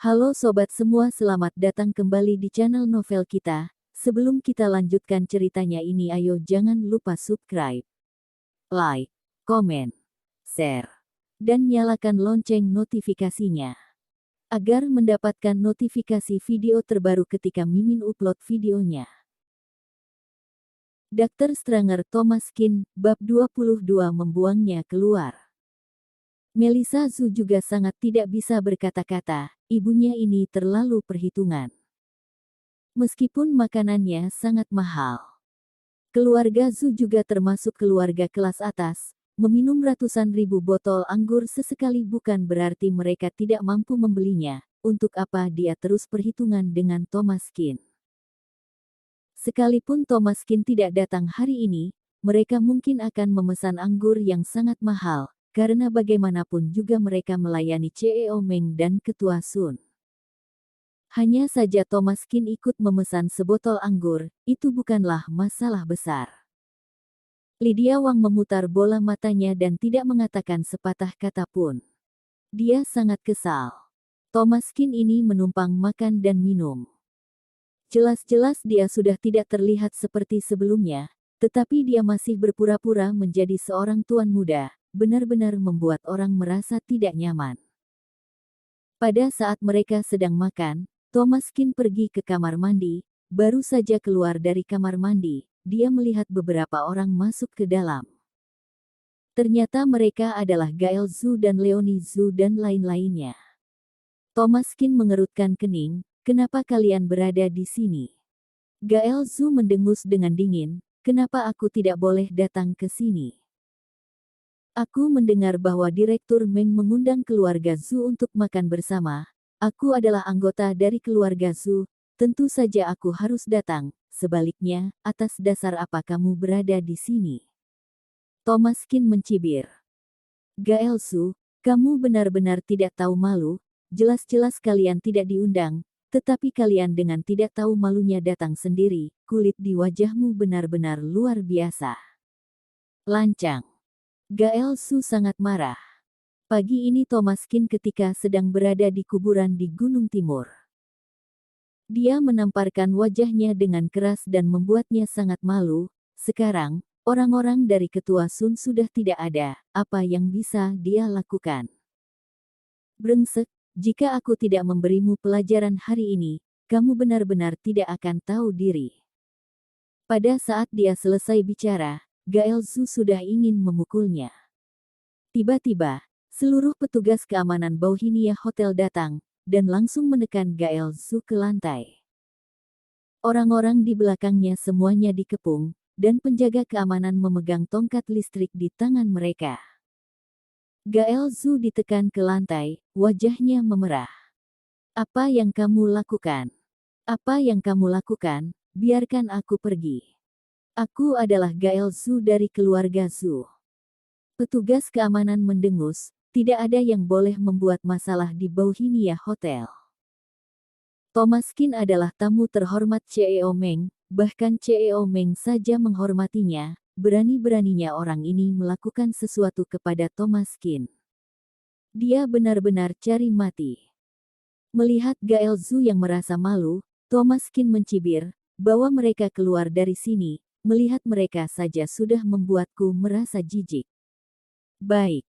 Halo sobat semua, selamat datang kembali di channel novel kita. Sebelum kita lanjutkan ceritanya ini, ayo jangan lupa subscribe, like, komen, share, dan nyalakan lonceng notifikasinya agar mendapatkan notifikasi video terbaru ketika Mimin upload videonya. Dr. Stranger Thomas Kin, bab 22 membuangnya keluar. Melissa Zhu juga sangat tidak bisa berkata-kata, ibunya ini terlalu perhitungan. Meskipun makanannya sangat mahal. Keluarga Zhu juga termasuk keluarga kelas atas, meminum ratusan ribu botol anggur sesekali bukan berarti mereka tidak mampu membelinya. Untuk apa dia terus perhitungan dengan Thomas Kin? Sekalipun Thomas Kin tidak datang hari ini, mereka mungkin akan memesan anggur yang sangat mahal, karena bagaimanapun juga mereka melayani CEO Meng dan Ketua Sun. Hanya saja Thomas Kin ikut memesan sebotol anggur, itu bukanlah masalah besar. Lydia Wang memutar bola matanya dan tidak mengatakan sepatah kata pun. Dia sangat kesal. Thomas Kin ini menumpang makan dan minum. Jelas-jelas dia sudah tidak terlihat seperti sebelumnya, tetapi dia masih berpura-pura menjadi seorang tuan muda, benar-benar membuat orang merasa tidak nyaman. Pada saat mereka sedang makan, Thomas Kin pergi ke kamar mandi. Baru saja keluar dari kamar mandi, dia melihat beberapa orang masuk ke dalam. Ternyata mereka adalah Gael Zhu dan Leonie Zhu dan lain-lainnya. Thomas Kin mengerutkan kening, kenapa kalian berada di sini? Gael Zhu mendengus dengan dingin, kenapa aku tidak boleh datang ke sini? Aku mendengar bahwa Direktur Meng mengundang keluarga Zhu untuk makan bersama. Aku adalah anggota dari keluarga Zhu, tentu saja aku harus datang. Sebaliknya, atas dasar apa kamu berada di sini? Thomas Kin mencibir. Gael Zhu, kamu benar-benar tidak tahu malu. Jelas-jelas kalian tidak diundang, tetapi kalian dengan tidak tahu malunya datang sendiri. Kulit di wajahmu benar-benar luar biasa. Lancang. Gael Zhu sangat marah. Pagi ini Thomas Kin ketika sedang berada di kuburan di Gunung Timur. Dia menamparkan wajahnya dengan keras dan membuatnya sangat malu. Sekarang, orang-orang dari Ketua Sun sudah tidak ada, apa yang bisa dia lakukan? Brengsek, jika aku tidak memberimu pelajaran hari ini, kamu benar-benar tidak akan tahu diri. Pada saat dia selesai bicara, Gael Zhu sudah ingin memukulnya. Tiba-tiba, seluruh petugas keamanan Bauhinia Hotel datang, dan langsung menekan Gael Zhu ke lantai. Orang-orang di belakangnya semuanya dikepung, dan penjaga keamanan memegang tongkat listrik di tangan mereka. Gael Zhu ditekan ke lantai, wajahnya memerah. Apa yang kamu lakukan? Apa yang kamu lakukan? Biarkan aku pergi. Aku adalah Gael Zhu dari keluarga Zhu. Petugas keamanan mendengus, tidak ada yang boleh membuat masalah di Bauhinia Hotel. Thomas Kin adalah tamu terhormat CEO Meng, bahkan CEO Meng saja menghormatinya, berani-beraninya orang ini melakukan sesuatu kepada Thomas Kin. Dia benar-benar cari mati. Melihat Gael Zhu yang merasa malu, Thomas Kin mencibir, bahwa mereka keluar dari sini, melihat mereka saja sudah membuatku merasa jijik. Baik.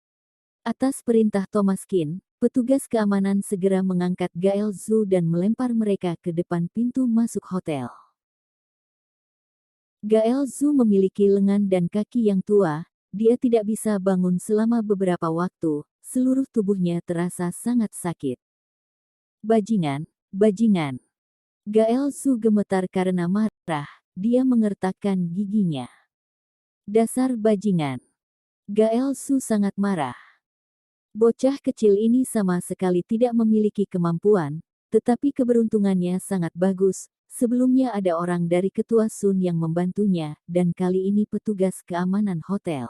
Atas perintah Thomas Kin, petugas keamanan segera mengangkat Gael Zhu dan melempar mereka ke depan pintu masuk hotel. Gael Zhu memiliki lengan dan kaki yang tua, dia tidak bisa bangun selama beberapa waktu, seluruh tubuhnya terasa sangat sakit. Bajingan, bajingan. Gael Zhu gemetar karena marah, dia mengertakkan giginya. Dasar bajingan. Gael Zhu sangat marah. Bocah kecil ini sama sekali tidak memiliki kemampuan, tetapi keberuntungannya sangat bagus. Sebelumnya ada orang dari Ketua Sun yang membantunya, dan kali ini petugas keamanan hotel.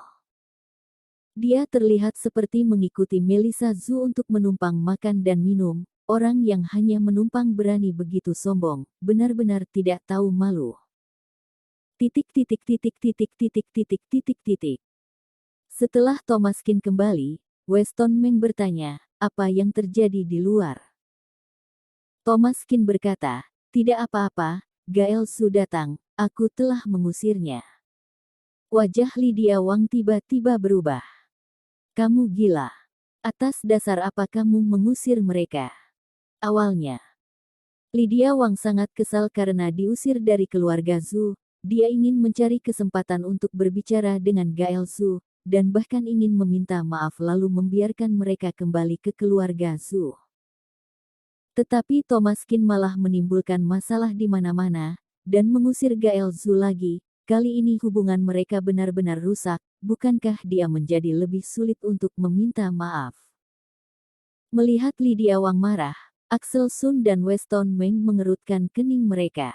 Dia terlihat seperti mengikuti Melissa Zhu untuk menumpang makan dan minum. Orang yang hanya menumpang berani begitu sombong, benar-benar tidak tahu malu. Titik titik titik titik titik titik titik titik. Setelah Thomas Kin kembali, Weston Meng bertanya, apa yang terjadi di luar? Thomas Kin berkata, tidak apa-apa, Gael Su datang, aku telah mengusirnya. Wajah Lydia Wang tiba-tiba berubah. Kamu gila. Atas dasar apa kamu mengusir mereka? Awalnya, Lydia Wang sangat kesal karena diusir dari keluarga Zhu. Dia ingin mencari kesempatan untuk berbicara dengan Gael Zhu, dan bahkan ingin meminta maaf lalu membiarkan mereka kembali ke keluarga Zhu. Tetapi Thomas Kin malah menimbulkan masalah di mana-mana, dan mengusir Gael Zhu lagi. Kali ini hubungan mereka benar-benar rusak, bukankah dia menjadi lebih sulit untuk meminta maaf? Melihat Lydia Wang marah, Axel Sun dan Weston Meng mengerutkan kening mereka.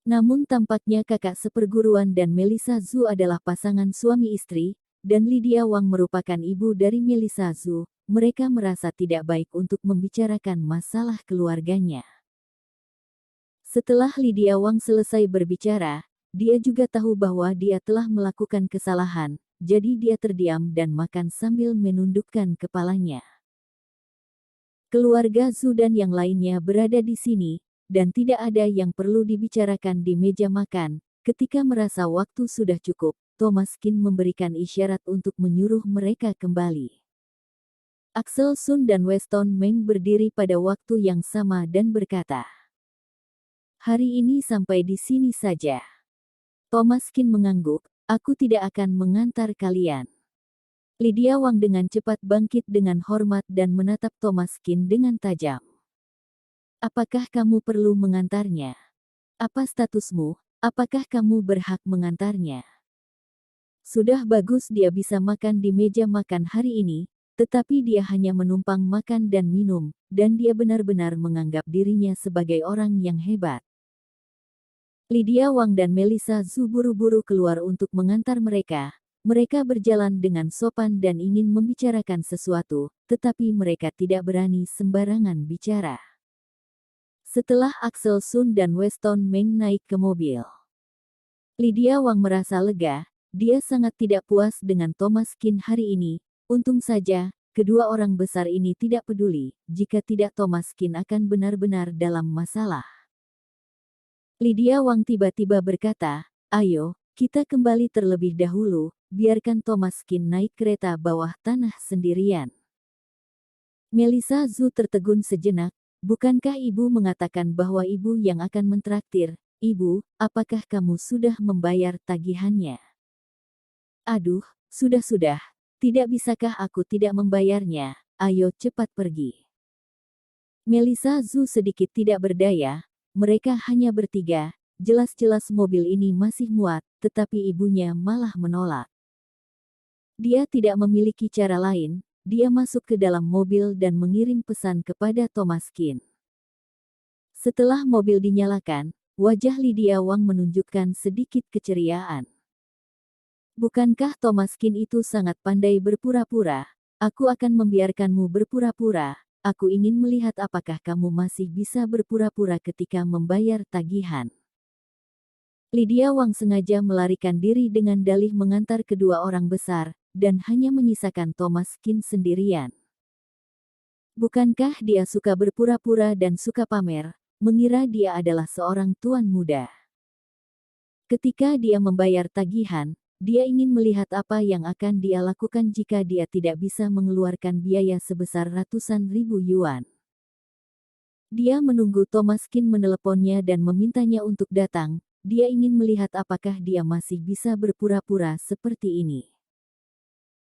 Namun tampaknya kakak seperguruan dan Melissa Zhu adalah pasangan suami istri, dan Lydia Wang merupakan ibu dari Melissa Zhu. Mereka merasa tidak baik untuk membicarakan masalah keluarganya. Setelah Lydia Wang selesai berbicara, dia juga tahu bahwa dia telah melakukan kesalahan, jadi dia terdiam dan makan sambil menundukkan kepalanya. Keluarga Zhu dan yang lainnya berada di sini, dan tidak ada yang perlu dibicarakan di meja makan. Ketika merasa waktu sudah cukup, Thomas Kin memberikan isyarat untuk menyuruh mereka kembali. Axel Sun dan Weston Meng berdiri pada waktu yang sama dan berkata, "Hari ini sampai di sini saja." Thomas Kin mengangguk, "Aku tidak akan mengantar kalian." Lydia Wang dengan cepat bangkit dengan hormat dan menatap Thomas Kin dengan tajam. "Apakah kamu perlu mengantarnya? Apa statusmu? Apakah kamu berhak mengantarnya?" Sudah bagus dia bisa makan di meja makan hari ini, tetapi dia hanya menumpang makan dan minum, dan dia benar-benar menganggap dirinya sebagai orang yang hebat. Lydia Wang dan Melissa Zhu buru-buru keluar untuk mengantar mereka. Mereka berjalan dengan sopan dan ingin membicarakan sesuatu, tetapi mereka tidak berani sembarangan bicara. Setelah Axel Sun dan Weston Meng naik ke mobil, Lydia Wang merasa lega. Dia sangat tidak puas dengan Thomas Kin hari ini. Untung saja, kedua orang besar ini tidak peduli, jika tidak Thomas Kin akan benar-benar dalam masalah. Lydia Wang tiba-tiba berkata, "Ayo, kita kembali terlebih dahulu, biarkan Thomas Kin naik kereta bawah tanah sendirian." Melissa Zhu tertegun sejenak. "Bukankah ibu mengatakan bahwa ibu yang akan mentraktir? Ibu, apakah kamu sudah membayar tagihannya?" "Aduh, sudah. Tidak bisakah aku tidak membayarnya? Ayo cepat pergi." Melissa Zhu sedikit tidak berdaya. Mereka hanya bertiga. Jelas-jelas mobil ini masih muat, tetapi ibunya malah menolak. Dia tidak memiliki cara lain. Dia masuk ke dalam mobil dan mengirim pesan kepada Thomas Kin. Setelah mobil dinyalakan, wajah Lydia Wang menunjukkan sedikit keceriaan. "Bukankah Thomas Kin itu sangat pandai berpura-pura? Aku akan membiarkanmu berpura-pura. Aku ingin melihat apakah kamu masih bisa berpura-pura ketika membayar tagihan." Lydia Wang sengaja melarikan diri dengan dalih mengantar kedua orang besar, dan hanya menyisakan Thomas Kin sendirian. Bukankah dia suka berpura-pura dan suka pamer, mengira dia adalah seorang tuan muda? Ketika dia membayar tagihan, dia ingin melihat apa yang akan dia lakukan jika dia tidak bisa mengeluarkan biaya sebesar ratusan ribu yuan. Dia menunggu Thomas Kin meneleponnya dan memintanya untuk datang. Dia ingin melihat apakah dia masih bisa berpura-pura seperti ini.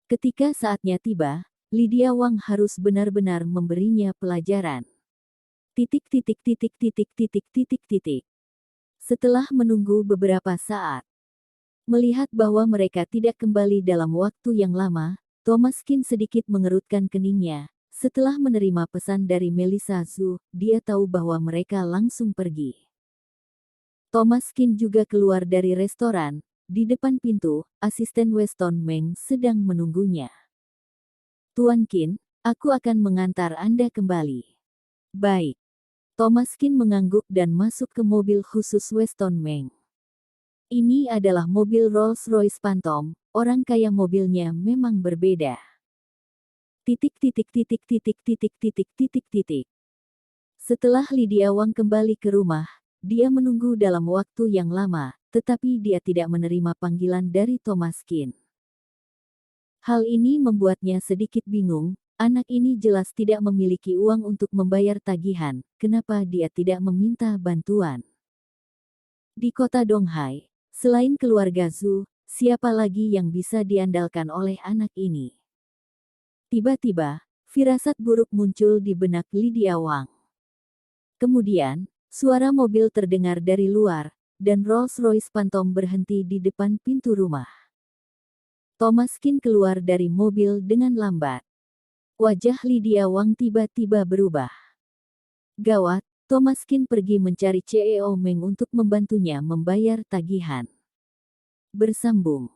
Ketika saatnya tiba, Lydia Wang harus benar-benar memberinya pelajaran. Setelah menunggu beberapa saat, melihat bahwa mereka tidak kembali dalam waktu yang lama, Thomas Kin sedikit mengerutkan keningnya. Setelah menerima pesan dari Melissa Zhu, dia tahu bahwa mereka langsung pergi. Thomas Kin juga keluar dari restoran. Di depan pintu, asisten Weston Meng sedang menunggunya. "Tuan Kin, aku akan mengantar Anda kembali." "Baik." Thomas Kin mengangguk dan masuk ke mobil khusus Weston Meng. Ini adalah mobil Rolls-Royce Phantom. Orang kaya mobilnya memang berbeda. Setelah Lydia Wang kembali ke rumah, dia menunggu dalam waktu yang lama, tetapi dia tidak menerima panggilan dari Thomaskin. Hal ini membuatnya sedikit bingung, anak ini jelas tidak memiliki uang untuk membayar tagihan, kenapa dia tidak meminta bantuan? Di kota Donghai, selain keluarga Zhu, siapa lagi yang bisa diandalkan oleh anak ini? Tiba-tiba, firasat buruk muncul di benak Lydia Wang. Kemudian, suara mobil terdengar dari luar, dan Rolls-Royce Phantom berhenti di depan pintu rumah. Thomaskin keluar dari mobil dengan lambat. Wajah Lydia Wang tiba-tiba berubah. Gawat, Thomaskin pergi mencari CEO Meng untuk membantunya membayar tagihan. Bersambung.